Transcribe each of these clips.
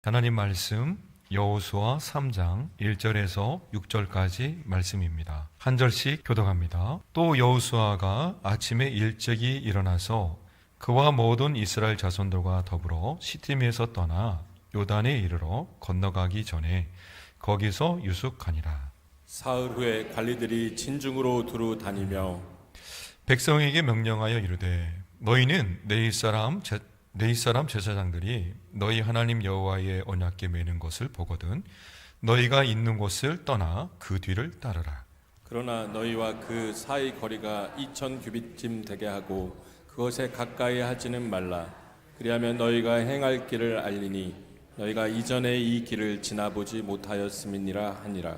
하나님 말씀 여호수아 3장 1절에서 6절까지 말씀입니다. 한 절씩 교독합니다. 또 여호수아가 아침에 일찍이 일어나서 그와 모든 이스라엘 자손들과 더불어 시팀에서 떠나 요단에 이르러 건너가기 전에 거기서 유숙하니라. 사흘 후에 관리들이 진중으로 두루 다니며 백성에게 명령하여 이르되 너희는 내 이스라엘 제사장들이 너희 하나님 여호와의 언약궤 매는 것을 보거든 너희가 있는 곳을 떠나 그 뒤를 따르라. 그러나 너희와 그 사이 거리가 2000 규빗쯤 되게 하고 그것에 가까이 하지는 말라. 그리하면 너희가 행할 길을 알리니 너희가 이전에 이 길을 지나보지 못하였음이니라 하니라.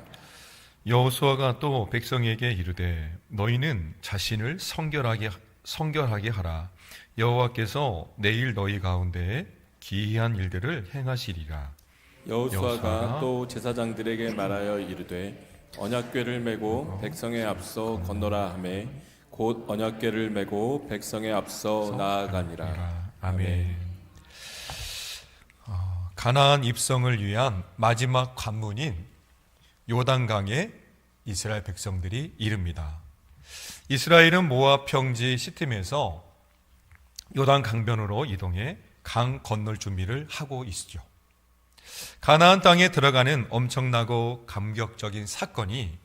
여호수아가 또 백성에게 이르되 너희는 자신을 성결하게 하라. 여호와께서 내일 너희 가운데에 기이한 일들을 행하시리라. 여호수아가 또 제사장들에게 말하여 이르되 언약궤를 메고 백성의 앞서 건너라 하매 곧 언약궤를 메고 백성의 앞서 나아가니라. 아멘. 가나안 입성을 위한 마지막 관문인 요단강에 이스라엘 백성들이 이릅니다. 이스라엘은 모압 평지 시팀에서 요단 강변으로 이동해 강 건널 준비를 하고 있죠. 가나안 땅에 들어가는 엄청나고 감격적인 사건을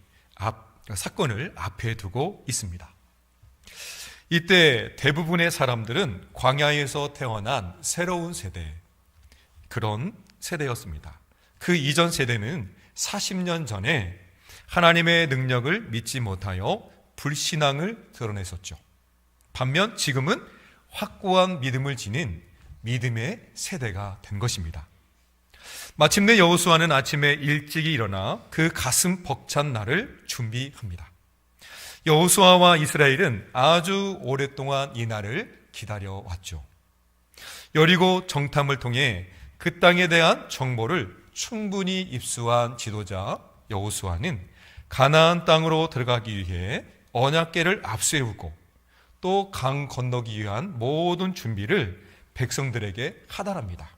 앞에 두고 있습니다. 이때 대부분의 사람들은 광야에서 태어난 새로운 세대, 그런 세대였습니다. 그 이전 세대는 40년 전에 하나님의 능력을 믿지 못하여 불신앙을 드러냈었죠. 반면 지금은 확고한 믿음을 지닌 믿음의 세대가 된 것입니다. 마침내 여호수아는 아침에 일찍이 일어나 그 가슴 벅찬 날을 준비합니다. 여호수아와 이스라엘은 아주 오랫동안 이 날을 기다려왔죠. 여리고 정탐을 통해 그 땅에 대한 정보를 충분히 입수한 지도자 여호수아는 가나안 땅으로 들어가기 위해 언약궤를 앞세우고 또 강 건너기 위한 모든 준비를 백성들에게 하달합니다.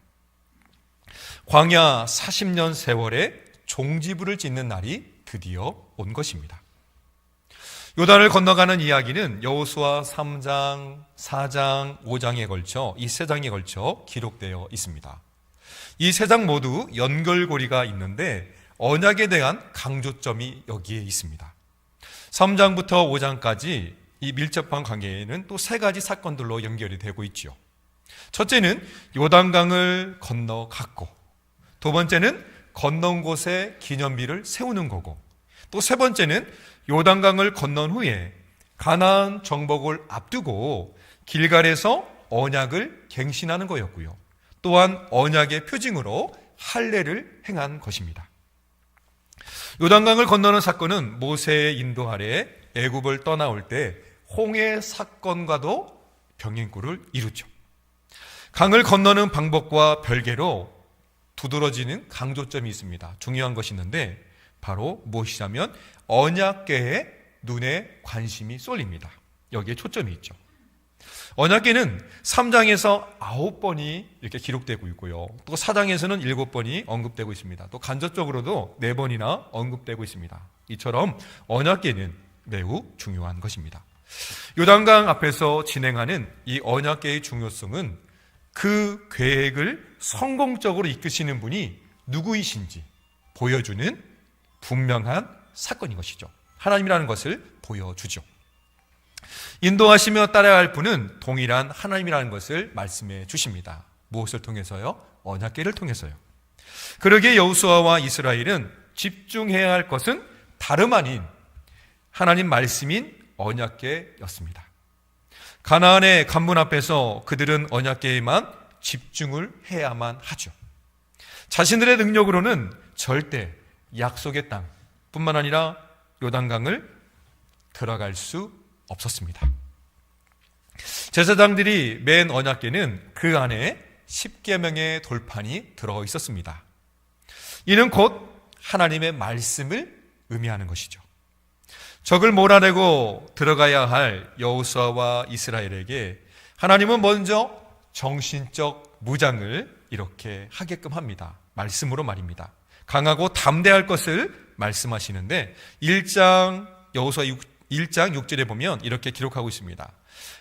광야 40년 세월에 종지부를 짓는 날이 드디어 온 것입니다. 요단을 건너가는 이야기는 여호수아 3장, 4장, 5장에 걸쳐 이 세 장에 걸쳐 기록되어 있습니다. 이 세 장 모두 연결고리가 있는데 언약에 대한 강조점이 여기에 있습니다. 3장부터 5장까지 이 밀접한 관계에는 또 세 가지 사건들로 연결이 되고 있죠. 첫째는 요단강을 건너갔고, 두 번째는 건넌 곳에 기념비를 세우는 거고, 또 세 번째는 요단강을 건넌 후에 가나안 정복을 앞두고 길갈에서 언약을 갱신하는 거였고요. 또한 언약의 표징으로 할례를 행한 것입니다. 요단강을 건너는 사건은 모세의 인도 아래 애굽을 떠나올 때 홍해 사건과도 병행구를 이루죠. 강을 건너는 방법과 별개로 두드러지는 강조점이 있습니다. 중요한 것이 있는데 바로 무엇이냐면 언약궤에 눈에 관심이 쏠립니다. 여기에 초점이 있죠. 언약궤는 3장에서 9번이 이렇게 기록되고 있고요. 또 4장에서는 7번이 언급되고 있습니다. 또 간접적으로도 4번이나 언급되고 있습니다. 이처럼 언약궤는 매우 중요한 것입니다. 요단강 앞에서 진행하는 이 언약궤의 중요성은 그 계획을 성공적으로 이끄시는 분이 누구이신지 보여주는 분명한 사건인 것이죠. 하나님이라는 것을 보여주죠. 인도하시며 따라야 할 분은 동일한 하나님이라는 것을 말씀해 주십니다. 무엇을 통해서요? 언약궤를 통해서요. 그러기에 여호수아와 이스라엘은 집중해야 할 것은 다름 아닌 하나님 말씀인 언약궤였습니다. 가나안의 관문 앞에서 그들은 언약궤에만 집중을 해야만 하죠. 자신들의 능력으로는 절대 약속의 땅뿐만 아니라 요단강을 들어갈 수 없었습니다. 제사장들이 맨 언약궤는 그 안에 10계명의 돌판이 들어 있었습니다. 이는 곧 하나님의 말씀을 의미하는 것이죠. 적을 몰아내고 들어가야 할 여호수아와 이스라엘에게 하나님은 먼저 정신적 무장을 이렇게 하게끔 합니다. 말씀으로 말입니다. 강하고 담대할 것을 말씀하시는데 여호수아 1장 6절에 보면 이렇게 기록하고 있습니다.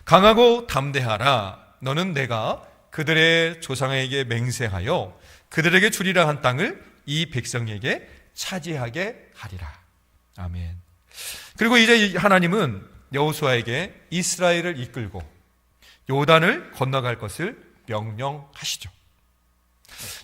강하고 담대하라. 너는 내가 그들의 조상에게 맹세하여 그들에게 주리라 한 땅을 이 백성에게 차지하게 하리라. 아멘. 그리고 이제 하나님은 여호수아에게 이스라엘을 이끌고 요단을 건너갈 것을 명령하시죠.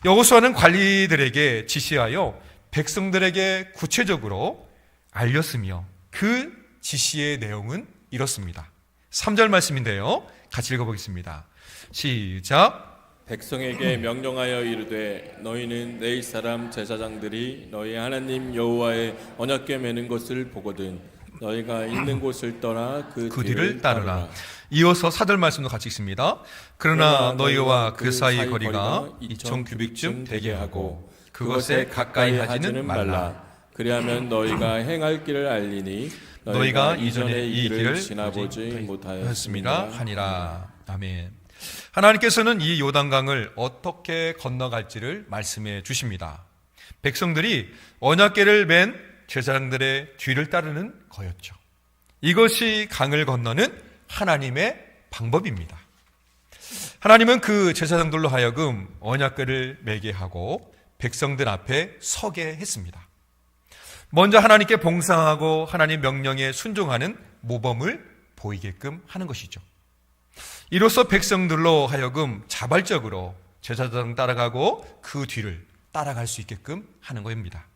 여호수아는 관리들에게 지시하여 백성들에게 구체적으로 알렸으며 그 지시의 내용은 이렇습니다. 3절 말씀인데요. 같이 읽어보겠습니다. 시작. 백성에게 명령하여 이르되 너희는 내 이스라엘 제사장들이 너희 하나님 여호와의 언약궤 매는 것을 보거든 너희가 있는 곳을 떠나 그 뒤를 따르라. 이어서 4절 말씀도 같이 읽습니다. 그러나 너희와 그 사이 거리가 2천 규빗쯤 되게 하고 그것에 가까이 하지는 말라. 그리하면 너희가 행할 길을 알리니 너희가 이전에 이 길을 지나보지 못하였습니다 하니라. 아멘. 하나님께서는 이 요단강을 어떻게 건너갈지를 말씀해 주십니다. 백성들이 언약궤를 맨 제사장들의 뒤를 따르는 거였죠. 이것이 강을 건너는 하나님의 방법입니다. 하나님은 그 제사장들로 하여금 언약궤를 매게 하고 백성들 앞에 서게 했습니다. 먼저 하나님께 봉상하고 하나님 명령에 순종하는 모범을 보이게끔 하는 것이죠. 이로써 백성들로 하여금 자발적으로 제사장 따라가고 그 뒤를 따라갈 수 있게끔 하는 것입니다.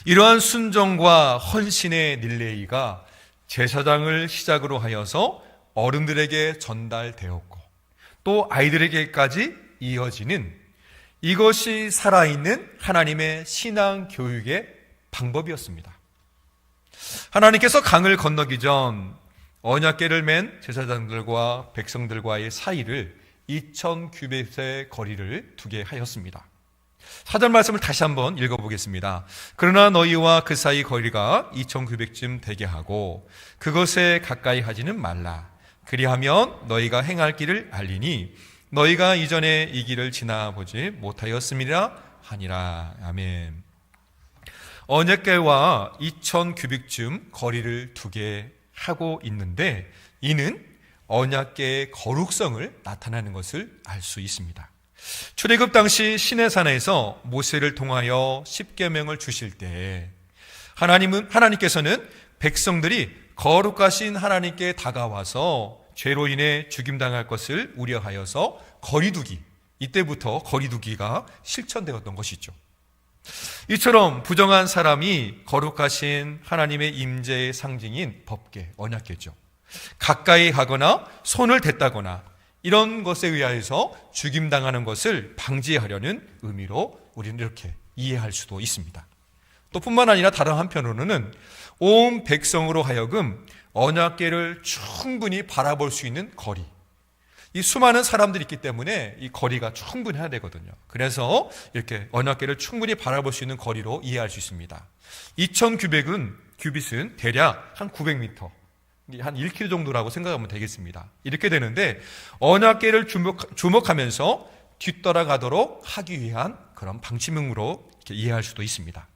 이러한 순종과 헌신의 릴레이가 제사장을 시작으로 하여서 어른들에게 전달되었고 또 아이들에게까지 이어지는 이것이 살아있는 하나님의 신앙 교육의 방법이었습니다. 하나님께서 강을 건너기 전 언약궤를 맨 제사장들과 백성들과의 사이를 2천 규빗의 거리를 두게 하였습니다. 4절 말씀을 다시 한번 읽어보겠습니다. 그러나 너희와 그 사이 거리가 2천 규빗쯤 되게 하고 그것에 가까이 하지는 말라. 그리하면 너희가 행할 길을 알리니 너희가 이전에 이 길을 지나보지 못하였음이라 하니라. 아멘. 언약궤와 2천 규빗쯤 거리를 두게 하고 있는데 이는 언약궤의 거룩성을 나타내는 것을 알 수 있습니다. 출애굽 당시 시내산에서 모세를 통하여 십계명을 주실 때 하나님께서는 백성들이 거룩하신 하나님께 다가와서 죄로 인해 죽임당할 것을 우려하여서 거리두기, 이때부터 거리두기가 실천되었던 것이죠. 이처럼 부정한 사람이 거룩하신 하나님의 임재의 상징인 법궤, 언약궤죠. 가까이 가거나 손을 댔다거나 이런 것에 의하여서 죽임당하는 것을 방지하려는 의미로 우리는 이렇게 이해할 수도 있습니다. 또 뿐만 아니라 다른 한편으로는 온 백성으로 하여금 언약궤를 충분히 바라볼 수 있는 거리, 이 수많은 사람들이 있기 때문에 이 거리가 충분히 해야 되거든요. 그래서 이렇게 언약궤를 충분히 바라볼 수 있는 거리로 이해할 수 있습니다. 2천 규빗은 대략 한 900m, 한 1km 정도라고 생각하면 되겠습니다. 이렇게 되는데 언약궤를 주목하면서 뒤따라가도록 하기 위한 그런 방침으로 이렇게 이해할 수도 있습니다.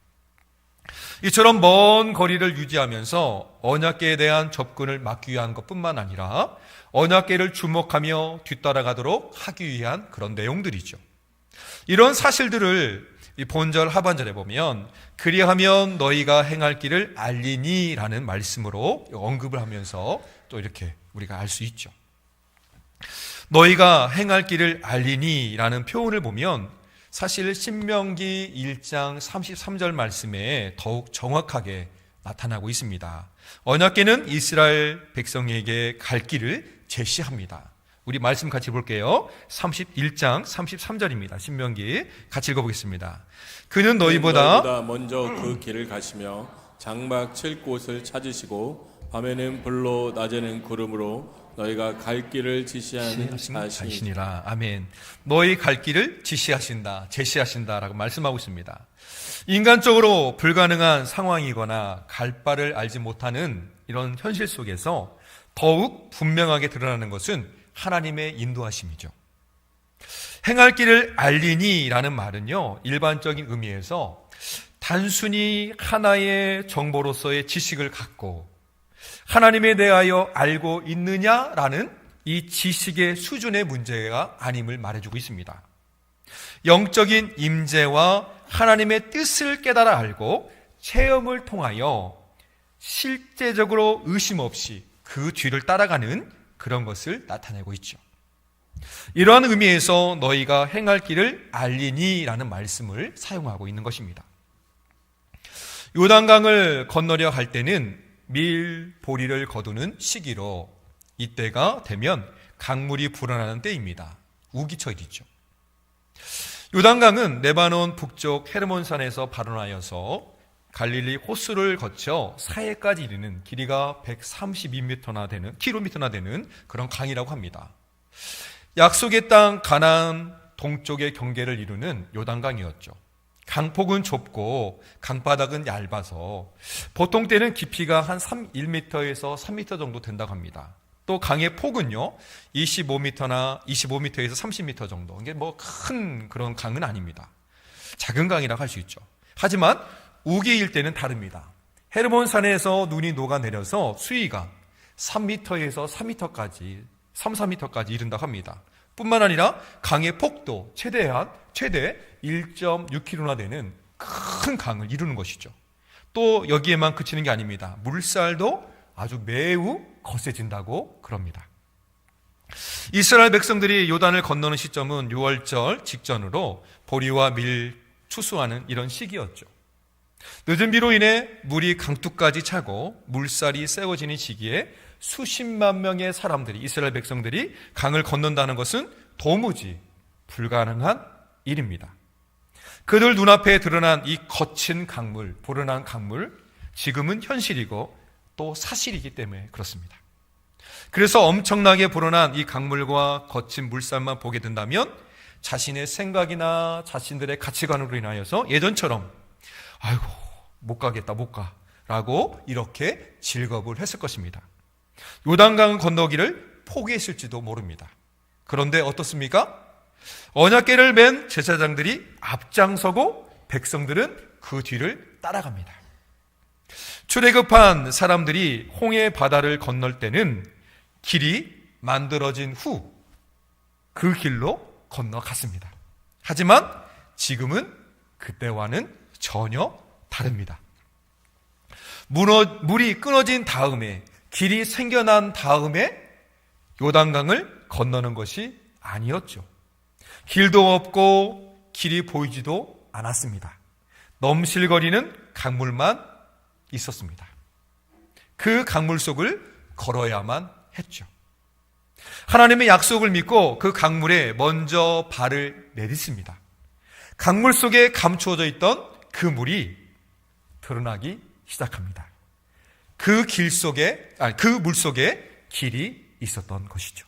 이처럼 먼 거리를 유지하면서 언약궤에 대한 접근을 막기 위한 것뿐만 아니라 언약궤를 주목하며 뒤따라가도록 하기 위한 그런 내용들이죠. 이런 사실들을 이 본절 하반절에 보면 그리하면 너희가 행할 길을 알리니 라는 말씀으로 언급을 하면서 또 이렇게 우리가 알 수 있죠. 너희가 행할 길을 알리니 라는 표현을 보면 사실 신명기 1장 33절 말씀에 더욱 정확하게 나타나고 있습니다. 언약궤는 이스라엘 백성에게 갈 길을 제시합니다. 우리 말씀 같이 볼게요. 31장 33절입니다. 신명기 같이 읽어보겠습니다. 그는 너희보다 먼저 그 길을 가시며 장막 칠 곳을 찾으시고 밤에는 불로 낮에는 구름으로 너희가 갈 길을 지시하는 자신이라. 아멘. 너희 갈 길을 지시하신다, 제시하신다라고 말씀하고 있습니다. 인간적으로 불가능한 상황이거나 갈 바를 알지 못하는 이런 현실 속에서 더욱 분명하게 드러나는 것은 하나님의 인도하심이죠. 행할 길을 알리니 라는 말은요, 일반적인 의미에서 단순히 하나의 정보로서의 지식을 갖고 하나님에 대하여 알고 있느냐라는 이 지식의 수준의 문제가 아님을 말해주고 있습니다. 영적인 임재와 하나님의 뜻을 깨달아 알고 체험을 통하여 실제적으로 의심 없이 그 뒤를 따라가는 그런 것을 나타내고 있죠. 이러한 의미에서 너희가 행할 길을 알리니 라는 말씀을 사용하고 있는 것입니다. 요단강을 건너려 할 때는 밀, 보리를 거두는 시기로 이때가 되면 강물이 불어나는 때입니다. 우기철이죠. 요단강은 레바논 북쪽 헤르몬산에서 발원하여서 갈릴리 호수를 거쳐 사해까지 이르는 길이가 132m나 되는 킬로미터나 되는 그런 강이라고 합니다. 약속의 땅 가나안 동쪽의 경계를 이루는 요단강이었죠. 강폭은 좁고 강바닥은 얇아서 보통 때는 깊이가 한 1m에서 3m 정도 된다고 합니다. 또 강의 폭은요 25m에서 30m 정도. 이게 뭐 큰 그런 강은 아닙니다. 작은 강이라고 할 수 있죠. 하지만 우기일 때는 다릅니다. 헤르몬산에서 눈이 녹아내려서 수위가 3m에서 3m까지 이른다고 합니다. 뿐만 아니라 강의 폭도 최대 1.6km나 되는 큰 강을 이루는 것이죠. 또 여기에만 그치는 게 아닙니다. 물살도 아주 매우 거세진다고 그럽니다. 이스라엘 백성들이 요단을 건너는 시점은 6월절 직전으로 보리와 밀 추수하는 이런 시기였죠. 늦은 비로 인해 물이 강둑까지 차고 물살이 세워지는 시기에 수십만 명의 사람들이, 이스라엘 백성들이 강을 건넌다는 것은 도무지 불가능한 일입니다. 그들 눈앞에 드러난 이 거친 강물, 불어난 강물, 지금은 현실이고 또 사실이기 때문에 그렇습니다. 그래서 엄청나게 불어난 이 강물과 거친 물살만 보게 된다면 자신의 생각이나 자신들의 가치관으로 인하여서 예전처럼 아이고 못 가겠다 못 가라고 이렇게 질겁을 했을 것입니다. 요단강 건너기를 포기했을지도 모릅니다. 그런데 어떻습니까? 언약궤를 맨 제사장들이 앞장서고 백성들은 그 뒤를 따라갑니다. 출애굽한 사람들이 홍해 바다를 건널 때는 길이 만들어진 후 그 길로 건너갔습니다. 하지만 지금은 그때와는 전혀 다릅니다. 물이 끊어진 다음에, 길이 생겨난 다음에 요단강을 건너는 것이 아니었죠. 길도 없고 길이 보이지도 않았습니다. 넘실거리는 강물만 있었습니다. 그 강물 속을 걸어야만 했죠. 하나님의 약속을 믿고 그 강물에 먼저 발을 내딛습니다. 강물 속에 감추어져 있던 그 물이 드러나기 시작합니다. 그 물 속에 길이 있었던 것이죠.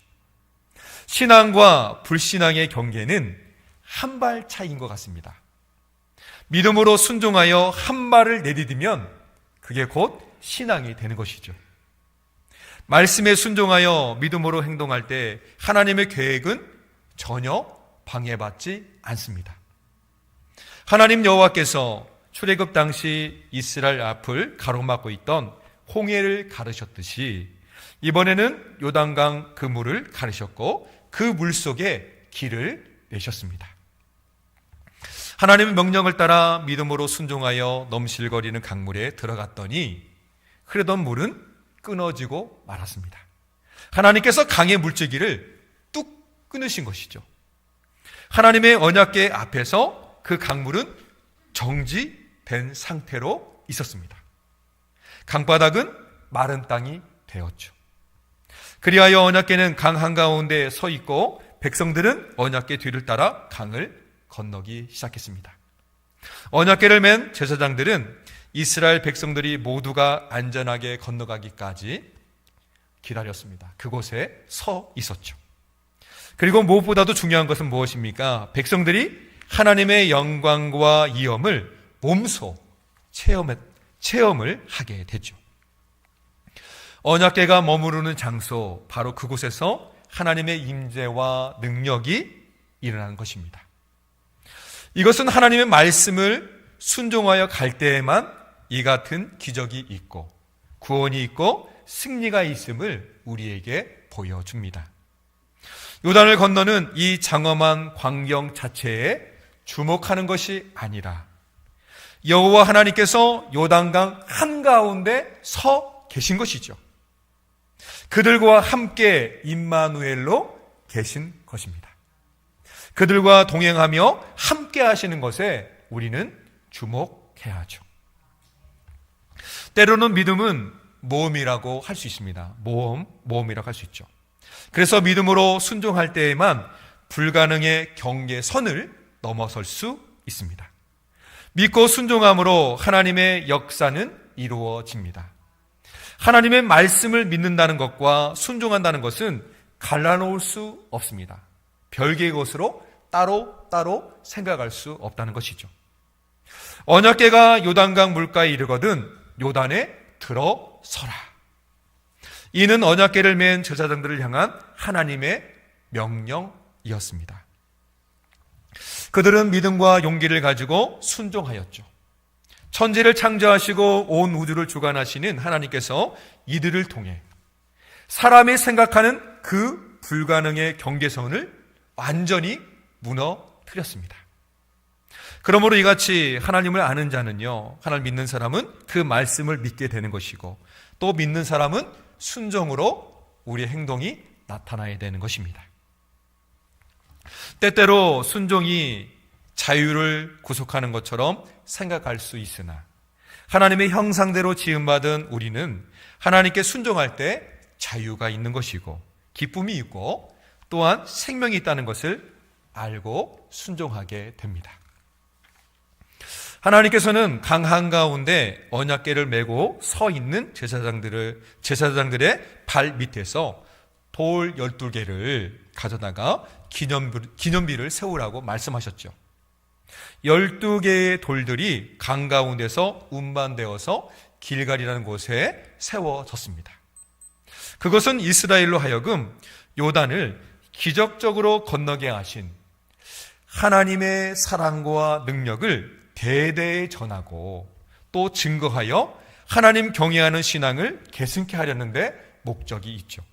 신앙과 불신앙의 경계는 한 발 차이인 것 같습니다. 믿음으로 순종하여 한 발을 내디디면 그게 곧 신앙이 되는 것이죠. 말씀에 순종하여 믿음으로 행동할 때 하나님의 계획은 전혀 방해받지 않습니다. 하나님 여호와께서 출애굽 당시 이스라엘 앞을 가로막고 있던 홍해를 가르셨듯이 이번에는 요단강 그 물을 가르셨고 그 물 속에 길을 내셨습니다. 하나님의 명령을 따라 믿음으로 순종하여 넘실거리는 강물에 들어갔더니 흐르던 물은 끊어지고 말았습니다. 하나님께서 강의 물줄기를 뚝 끊으신 것이죠. 하나님의 언약궤 앞에서 그 강물은 정지된 상태로 있었습니다. 강바닥은 마른 땅이 되었죠. 그리하여 언약궤는 강 한가운데 서 있고 백성들은 언약궤 뒤를 따라 강을 건너기 시작했습니다. 언약궤를 맨 제사장들은 이스라엘 백성들이 모두가 안전하게 건너가기까지 기다렸습니다. 그곳에 서 있었죠. 그리고 무엇보다도 중요한 것은 무엇입니까? 백성들이 하나님의 영광과 이엄을 몸소 체험을 하게 됐죠. 언약궤가 머무르는 장소, 바로 그곳에서 하나님의 임재와 능력이 일어나는 것입니다. 이것은 하나님의 말씀을 순종하여 갈 때에만 이 같은 기적이 있고 구원이 있고 승리가 있음을 우리에게 보여줍니다. 요단을 건너는 이 장엄한 광경 자체에 주목하는 것이 아니라 여호와 하나님께서 요단강 한가운데 서 계신 것이죠. 그들과 함께 임마누엘로 계신 것입니다. 그들과 동행하며 함께 하시는 것에 우리는 주목해야 하죠. 때로는 믿음은 모험이라고 할 수 있습니다. 모험이라고 할 수 있죠. 그래서 믿음으로 순종할 때에만 불가능의 경계선을 넘어설 수 있습니다. 믿고 순종함으로 하나님의 역사는 이루어집니다. 하나님의 말씀을 믿는다는 것과 순종한다는 것은 갈라놓을 수 없습니다. 별개의 것으로 따로 생각할 수 없다는 것이죠. 언약궤가 요단강 물가에 이르거든 요단에 들어서라. 이는 언약궤를 맨 제사장들을 향한 하나님의 명령이었습니다. 그들은 믿음과 용기를 가지고 순종하였죠. 천지를 창조하시고 온 우주를 주관하시는 하나님께서 이들을 통해 사람이 생각하는 그 불가능의 경계선을 완전히 무너뜨렸습니다. 그러므로 이같이 하나님을 아는 자는요, 하나님 믿는 사람은 그 말씀을 믿게 되는 것이고 또 믿는 사람은 순종으로 우리의 행동이 나타나야 되는 것입니다. 때때로 순종이 자유를 구속하는 것처럼 생각할 수 있으나 하나님의 형상대로 지음받은 우리는 하나님께 순종할 때 자유가 있는 것이고 기쁨이 있고 또한 생명이 있다는 것을 알고 순종하게 됩니다. 하나님께서는 강 한가운데 언약궤를 메고 서 있는 제사장들의 발 밑에서 돌 12개를 가져다가 기념비를 세우라고 말씀하셨죠. 12개의 돌들이 강 가운데서 운반되어서 길갈이라는 곳에 세워졌습니다. 그것은 이스라엘로 하여금 요단을 기적적으로 건너게 하신 하나님의 사랑과 능력을 대대에 전하고 또 증거하여 하나님 경외하는 신앙을 계승케 하려는데 목적이 있죠.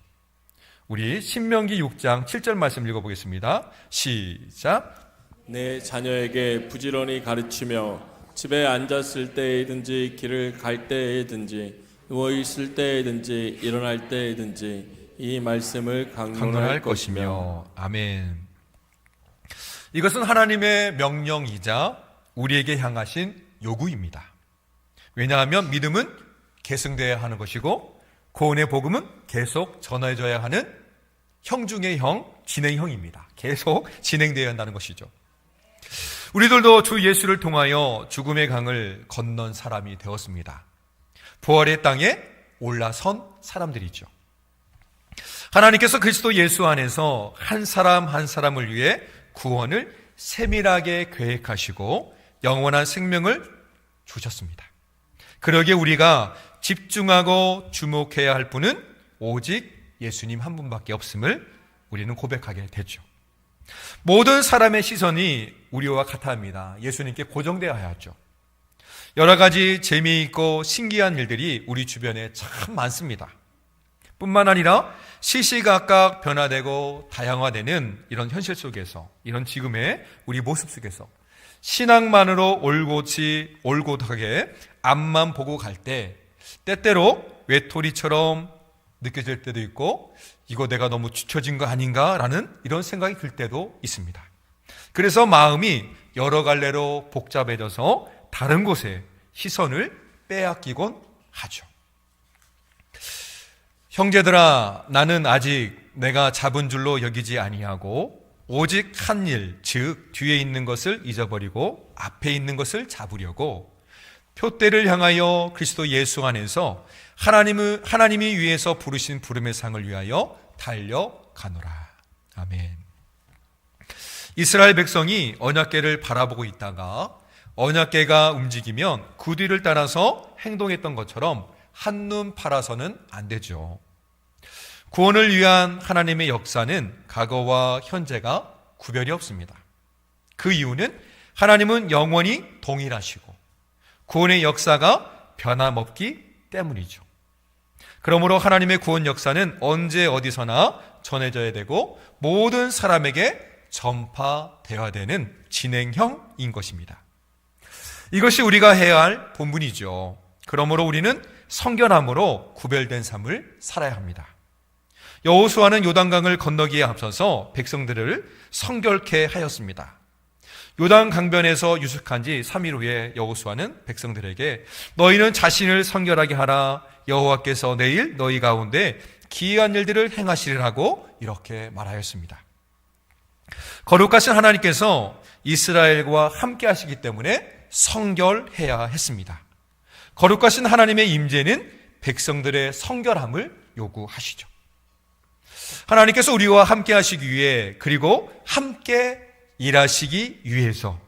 우리 신명기 6장 7절 말씀 읽어보겠습니다. 시작. 내 자녀에게 부지런히 가르치며 집에 앉았을 때이든지 길을 갈 때이든지 누워있을 때이든지 일어날 때이든지 이 말씀을 강론할 것이며. 아멘. 이것은 하나님의 명령이자 우리에게 향하신 요구입니다. 왜냐하면 믿음은 계승되어야 하는 것이고 구원의 복음은 계속 전해져야 하는 형 중의 형, 진행형입니다. 계속 진행되어야 한다는 것이죠. 우리들도 주 예수를 통하여 죽음의 강을 건넌 사람이 되었습니다. 부활의 땅에 올라선 사람들이죠. 하나님께서 그리스도 예수 안에서 한 사람 한 사람을 위해 구원을 세밀하게 계획하시고 영원한 생명을 주셨습니다. 그러기에 우리가 집중하고 주목해야 할 분은 오직 예수님 한 분밖에 없음을 우리는 고백하게 되죠. 모든 사람의 시선이 우리와 같아 합니다. 예수님께 고정되어야 하죠. 여러 가지 재미있고 신기한 일들이 우리 주변에 참 많습니다. 뿐만 아니라 시시각각 변화되고 다양화되는 이런 현실 속에서, 이런 지금의 우리 모습 속에서 신앙만으로 올곧하게 앞만 보고 갈 때 때때로 외톨이처럼 느껴질 때도 있고 이거 내가 너무 뒤처진 거 아닌가라는 이런 생각이 들 때도 있습니다. 그래서 마음이 여러 갈래로 복잡해져서 다른 곳에 시선을 빼앗기곤 하죠. 형제들아, 나는 아직 내가 잡은 줄로 여기지 아니하고 오직 한 일, 즉 뒤에 있는 것을 잊어버리고 앞에 있는 것을 잡으려고 표대를 향하여 그리스도 예수 안에서 하나님이 위에서 부르신 부름의 상을 위하여 달려가노라. 아멘. 이스라엘 백성이 언약궤를 바라보고 있다가 언약궤가 움직이면 그 뒤를 따라서 행동했던 것처럼 한눈 팔아서는 안 되죠. 구원을 위한 하나님의 역사는 과거와 현재가 구별이 없습니다. 그 이유는 하나님은 영원히 동일하시고 구원의 역사가 변함없기 때문이죠. 그러므로 하나님의 구원 역사는 언제 어디서나 전해져야 되고 모든 사람에게 전파되어야 되는 진행형인 것입니다. 이것이 우리가 해야 할 본분이죠. 그러므로 우리는 성결함으로 구별된 삶을 살아야 합니다. 여호수아는 요단강을 건너기에 앞서서 백성들을 성결케 하였습니다. 요단 강변에서 유숙한 지 3일 후에 여호수아는 백성들에게 너희는 자신을 성결하게 하라. 여호와께서 내일 너희 가운데 기이한 일들을 행하시리라고 이렇게 말하였습니다. 거룩하신 하나님께서 이스라엘과 함께 하시기 때문에 성결해야 했습니다. 거룩하신 하나님의 임재는 백성들의 성결함을 요구하시죠. 하나님께서 우리와 함께 하시기 위해 그리고 함께 일하시기 위해서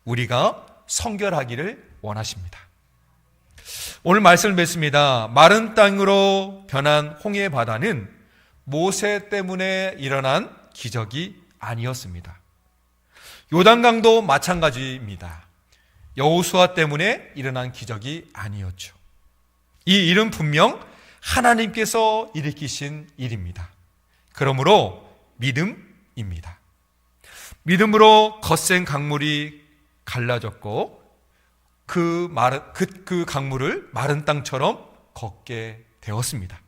우리가 성결하기를 원하십니다. 오늘 말씀을 맺습니다. 마른 땅으로 변한 홍해 바다는 모세 때문에 일어난 기적이 아니었습니다. 요단강도 마찬가지입니다. 여호수아 때문에 일어난 기적이 아니었죠. 이 일은 분명 하나님께서 일으키신 일입니다. 그러므로 믿음입니다. 믿음으로 거센 강물이 갈라졌고 그 강물을 마른 땅처럼 걷게 되었습니다.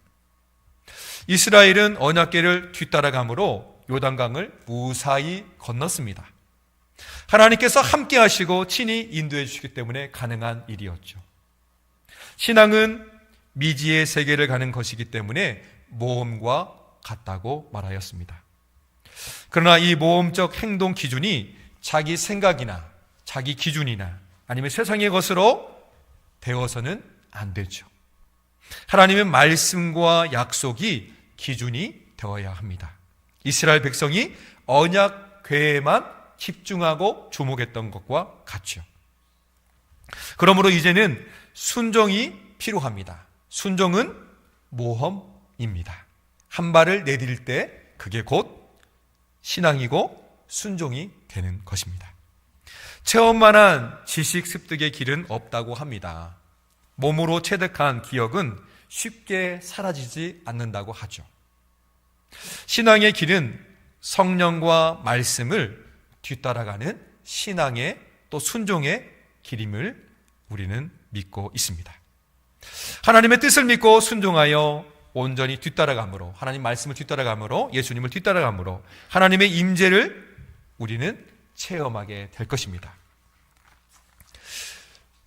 이스라엘은 언약궤를 뒤따라가므로 요단강을 무사히 건넜습니다. 하나님께서 함께 하시고 친히 인도해 주시기 때문에 가능한 일이었죠. 신앙은 미지의 세계를 가는 것이기 때문에 모험과 같다고 말하였습니다. 그러나 이 모험적 행동 기준이 자기 생각이나 자기 기준이나 아니면 세상의 것으로 되어서는 안 되죠. 하나님의 말씀과 약속이 기준이 되어야 합니다. 이스라엘 백성이 언약궤에만 집중하고 주목했던 것과 같죠. 그러므로 이제는 순종이 필요합니다. 순종은 모험입니다. 한 발을 내딜 때 그게 곧 신앙이고 순종이 되는 것입니다. 체험만한 지식 습득의 길은 없다고 합니다. 몸으로 체득한 기억은 쉽게 사라지지 않는다고 하죠. 신앙의 길은 성령과 말씀을 뒤따라가는 신앙의 또 순종의 길임을 우리는 믿고 있습니다. 하나님의 뜻을 믿고 순종하여 온전히 뒤따라감으로 하나님 말씀을 뒤따라감으로 예수님을 뒤따라감으로 하나님의 임재를 우리는 체험하게 될 것입니다.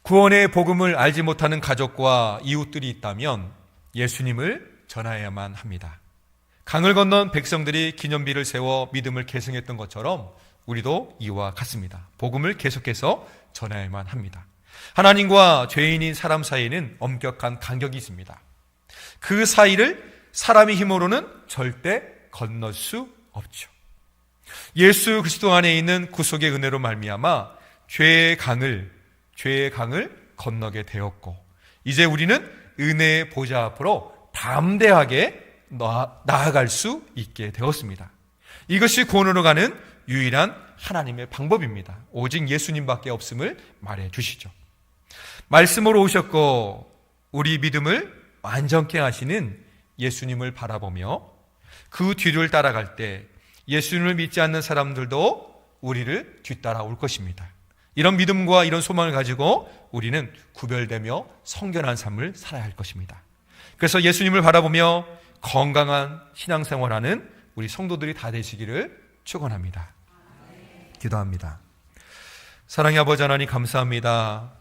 구원의 복음을 알지 못하는 가족과 이웃들이 있다면 예수님을 전하여야만 합니다. 강을 건넌 백성들이 기념비를 세워 믿음을 계승했던 것처럼 우리도 이와 같습니다. 복음을 계속해서 전해야만 합니다. 하나님과 죄인인 사람 사이에는 엄격한 간격이 있습니다. 그 사이를 사람의 힘으로는 절대 건널 수 없죠. 예수 그리스도 안에 있는 구속의 은혜로 말미암아 죄의 강을 건너게 되었고 이제 우리는 은혜의 보좌 앞으로 담대하게 나아갈 수 있게 되었습니다. 이것이 구원으로 가는 유일한 하나님의 방법입니다. 오직 예수님밖에 없음을 말해 주시죠. 말씀으로 오셨고 우리 믿음을 완전케 하시는 예수님을 바라보며 그 뒤를 따라갈 때 예수님을 믿지 않는 사람들도 우리를 뒤따라올 것입니다. 이런 믿음과 이런 소망을 가지고 우리는 구별되며 성결한 삶을 살아야 할 것입니다. 그래서 예수님을 바라보며 건강한 신앙생활하는 우리 성도들이 다 되시기를 축원합니다. 기도합니다. 사랑의 아버지 하나님 감사합니다.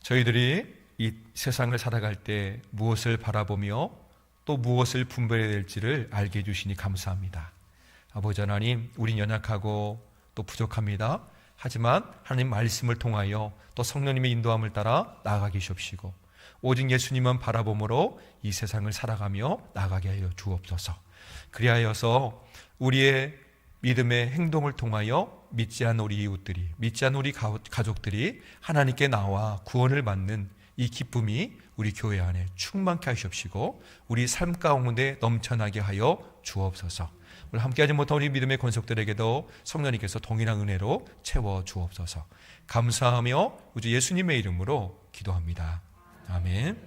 저희들이 이 세상을 살아갈 때 무엇을 바라보며 또 무엇을 분별해야 될지를 알게 해주시니 감사합니다. 아버지 하나님, 우린 연약하고 또 부족합니다. 하지만 하나님 말씀을 통하여 또 성령님의 인도함을 따라 나아가게 주옵시고 오직 예수님만 바라봄으로 이 세상을 살아가며 나아가게 하여 주옵소서. 그리하여서 우리의 믿음의 행동을 통하여 믿지 않는 우리 이웃들이, 믿지 않는 우리 가족들이 하나님께 나와 구원을 받는 이 기쁨이 우리 교회 안에 충만케 하시옵시고 우리 삶 가운데 넘쳐나게 하여 주옵소서. 오늘 함께하지 못한 우리 믿음의 권속들에게도 성령님께서 동일한 은혜로 채워 주옵소서. 감사하며 우주 예수님의 이름으로 기도합니다. 아멘.